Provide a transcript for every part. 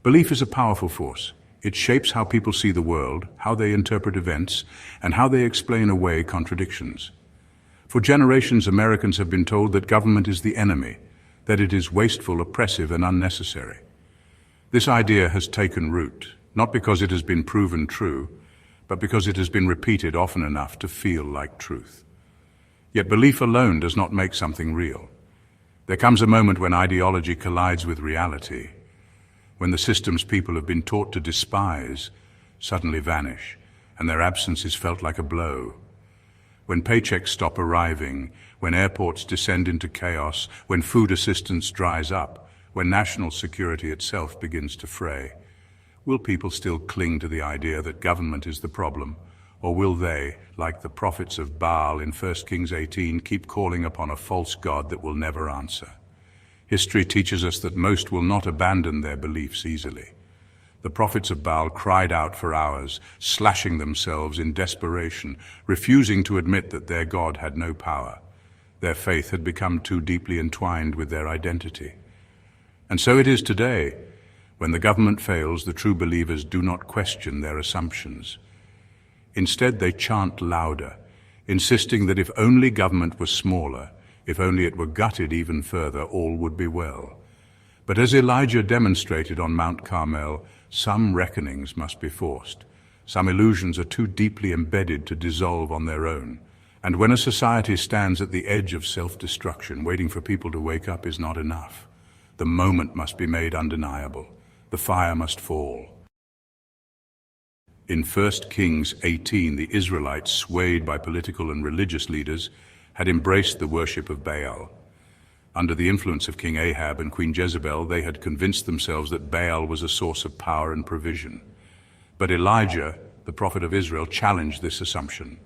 Belief is a powerful force. It shapes how people see the world, how they interpret events, and how they explain away contradictions. For generations, Americans have been told that government is the enemy, that it is wasteful, oppressive, and unnecessary. This idea has taken root, not because it has been proven true, but because it has been repeated often enough to feel like truth. Yet belief alone does not make something real. There comes a moment when ideology collides with reality, when the systems people have been taught to despise suddenly vanish, and their absence is felt like a blow. When paychecks stop arriving, when airports descend into chaos, when food assistance dries up, when national security itself begins to fray, will people still cling to the idea that government is the problem, or will they, like the prophets of Baal in 1 Kings 18, keep calling upon a false god that will never answer? History teaches us that most will not abandon their beliefs easily. The prophets of Baal cried out for hours, slashing themselves in desperation, refusing to admit that their God had no power. Their faith had become too deeply entwined with their identity. And so it is today. When the government fails, the true believers do not question their assumptions. Instead, they chant louder, insisting that if only government was smaller, if only it were gutted even further, all would be well. But as Elijah demonstrated on Mount Carmel, some reckonings must be forced. Some illusions are too deeply embedded to dissolve on their own. And when a society stands at the edge of self-destruction, waiting for people to wake up is not enough. The moment must be made undeniable. The fire must fall. In 1 Kings 18, the Israelites, swayed by political and religious leaders, had embraced the worship of Baal. Under the influence of King Ahab and Queen Jezebel, they had convinced themselves that Baal was a source of power and provision. But Elijah, the prophet of Israel, challenged this assumption.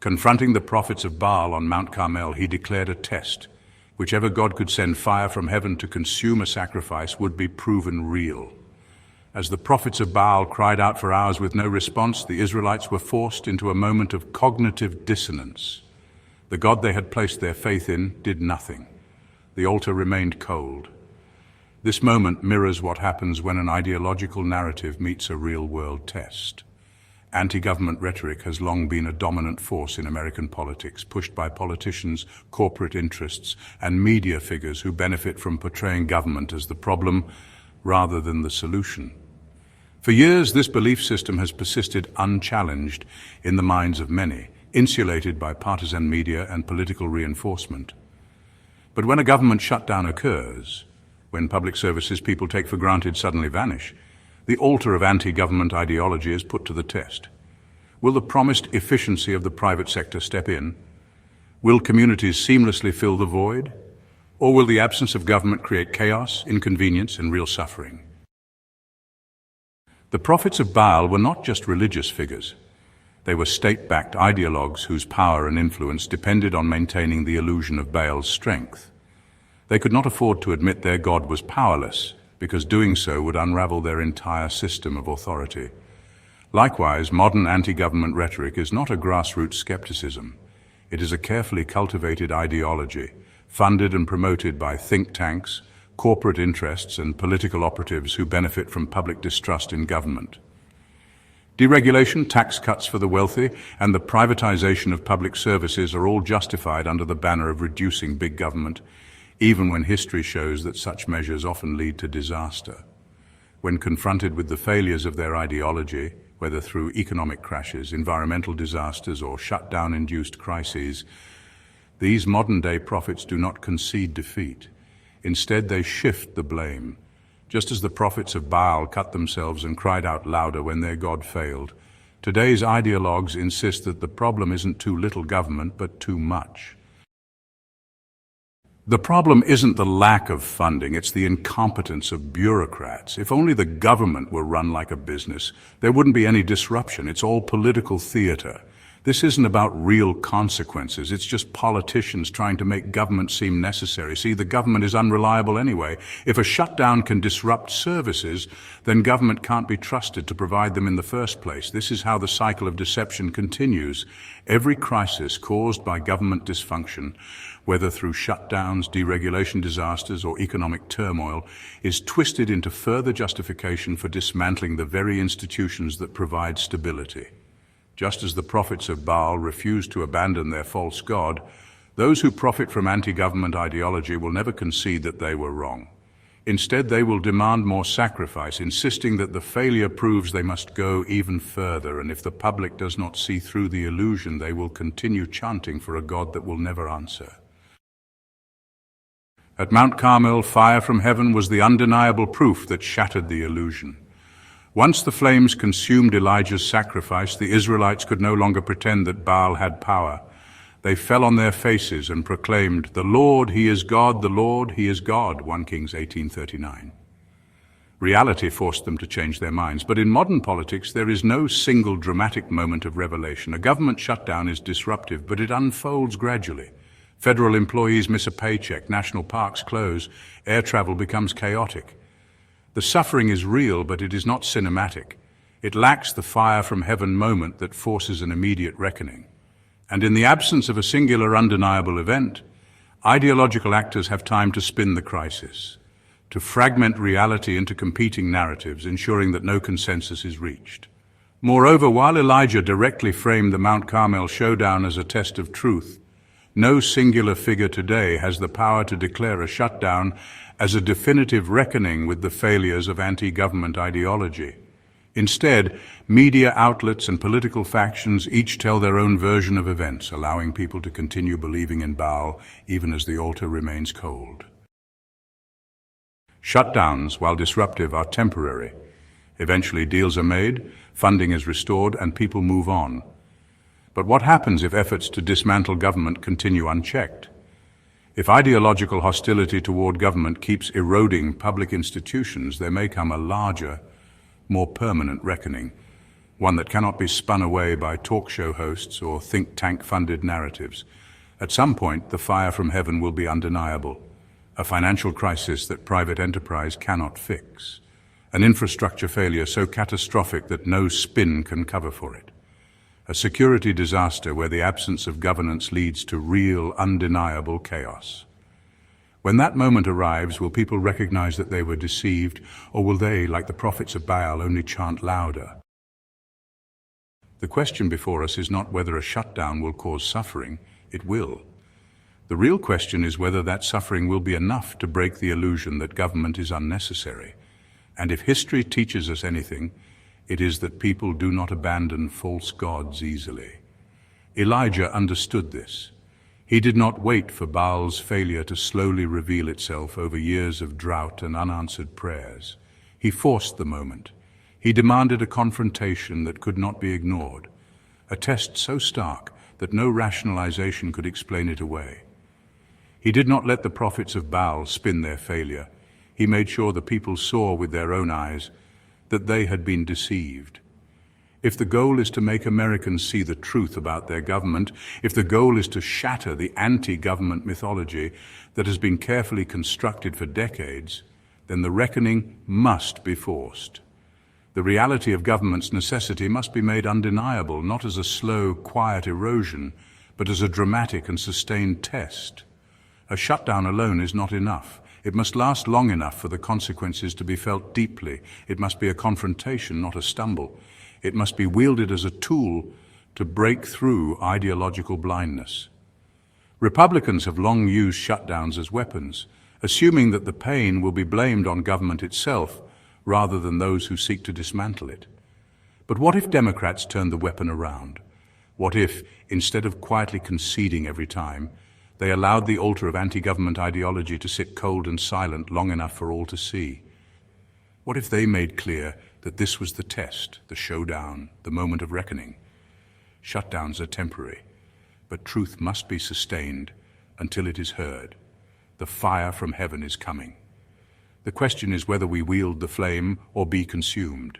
Confronting the prophets of Baal on Mount Carmel, he declared a test. Whichever God could send fire from heaven to consume a sacrifice would be proven real. As the prophets of Baal cried out for hours with no response, the Israelites were forced into a moment of cognitive dissonance. The God they had placed their faith in did nothing. The altar remained cold. This moment mirrors what happens when an ideological narrative meets a real-world test. Anti-government rhetoric has long been a dominant force in American politics, pushed by politicians, corporate interests, and media figures who benefit from portraying government as the problem rather than the solution. For years, this belief system has persisted unchallenged in the minds of many, insulated by partisan media and political reinforcement. But when a government shutdown occurs, when public services people take for granted suddenly vanish, the altar of anti-government ideology is put to the test. Will the promised efficiency of the private sector step in? Will communities seamlessly fill the void? Or will the absence of government create chaos, inconvenience, and real suffering? The prophets of Baal were not just religious figures. They were state-backed ideologues whose power and influence depended on maintaining the illusion of Baal's strength. They could not afford to admit their God was powerless, because doing so would unravel their entire system of authority. Likewise, modern anti-government rhetoric is not a grassroots skepticism. It is a carefully cultivated ideology, funded and promoted by think tanks, corporate interests, and political operatives who benefit from public distrust in government. Deregulation, tax cuts for the wealthy, and the privatization of public services are all justified under the banner of reducing big government, even when history shows that such measures often lead to disaster. When confronted with the failures of their ideology, whether through economic crashes, environmental disasters, or shutdown-induced crises, these modern-day prophets do not concede defeat. Instead, they shift the blame. Just as the prophets of Baal cut themselves and cried out louder when their God failed, today's ideologues insist that the problem isn't too little government, but too much. The problem isn't the lack of funding, it's the incompetence of bureaucrats. If only the government were run like a business, there wouldn't be any disruption. It's all political theater. This isn't about real consequences. It's just politicians trying to make government seem necessary. See, the government is unreliable anyway. If a shutdown can disrupt services, then government can't be trusted to provide them in the first place. This is how the cycle of deception continues. Every crisis caused by government dysfunction, whether through shutdowns, deregulation disasters, or economic turmoil, is twisted into further justification for dismantling the very institutions that provide stability. Just as the prophets of Baal refused to abandon their false god, those who profit from anti-government ideology will never concede that they were wrong. Instead, they will demand more sacrifice, insisting that the failure proves they must go even further, and if the public does not see through the illusion, they will continue chanting for a God that will never answer. At Mount Carmel, fire from heaven was the undeniable proof that shattered the illusion. Once the flames consumed Elijah's sacrifice, the Israelites could no longer pretend that Baal had power. They fell on their faces and proclaimed, "The Lord, He is God, the Lord, He is God," 1 Kings 18:39. Reality forced them to change their minds, but in modern politics there is no single dramatic moment of revelation. A government shutdown is disruptive, but it unfolds gradually. Federal employees miss a paycheck, national parks close, air travel becomes chaotic. The suffering is real, but it is not cinematic. It lacks the fire from heaven moment that forces an immediate reckoning. And in the absence of a singular undeniable event, ideological actors have time to spin the crisis, to fragment reality into competing narratives, ensuring that no consensus is reached. Moreover, while Elijah directly framed the Mount Carmel showdown as a test of truth, no singular figure today has the power to declare a shutdown as a definitive reckoning with the failures of anti-government ideology. Instead, media outlets and political factions each tell their own version of events, allowing people to continue believing in Baal even as the altar remains cold. Shutdowns, while disruptive, are temporary. Eventually deals are made, funding is restored, and people move on. But what happens if efforts to dismantle government continue unchecked? If ideological hostility toward government keeps eroding public institutions, there may come a larger, more permanent reckoning, one that cannot be spun away by talk show hosts or think tank-funded narratives. At some point, the fire from heaven will be undeniable, a financial crisis that private enterprise cannot fix, an infrastructure failure so catastrophic that no spin can cover for it, a security disaster where the absence of governance leads to real, undeniable chaos. When that moment arrives, will people recognize that they were deceived, or will they, like the prophets of Baal, only chant louder? The question before us is not whether a shutdown will cause suffering. It will. The real question is whether that suffering will be enough to break the illusion that government is unnecessary. And if history teaches us anything, it is that people do not abandon false gods easily. Elijah understood this. He did not wait for Baal's failure to slowly reveal itself over years of drought and unanswered prayers. He forced the moment. He demanded a confrontation that could not be ignored, a test so stark that no rationalization could explain it away. He did not let the prophets of Baal spin their failure. He made sure the people saw with their own eyes that they had been deceived. If the goal is to make Americans see the truth about their government, if the goal is to shatter the anti-government mythology that has been carefully constructed for decades, then the reckoning must be forced. The reality of government's necessity must be made undeniable, not as a slow, quiet erosion, but as a dramatic and sustained test. A shutdown alone is not enough. It must last long enough for the consequences to be felt deeply. It must be a confrontation, not a stumble. It must be wielded as a tool to break through ideological blindness. Republicans have long used shutdowns as weapons, assuming that the pain will be blamed on government itself rather than those who seek to dismantle it. But what if Democrats turned the weapon around? What if, instead of quietly conceding every time, they allowed the altar of anti-government ideology to sit cold and silent long enough for all to see? What if they made clear that this was the test, the showdown, the moment of reckoning? Shutdowns are temporary, but truth must be sustained until it is heard. The fire from heaven is coming. The question is whether we wield the flame or be consumed.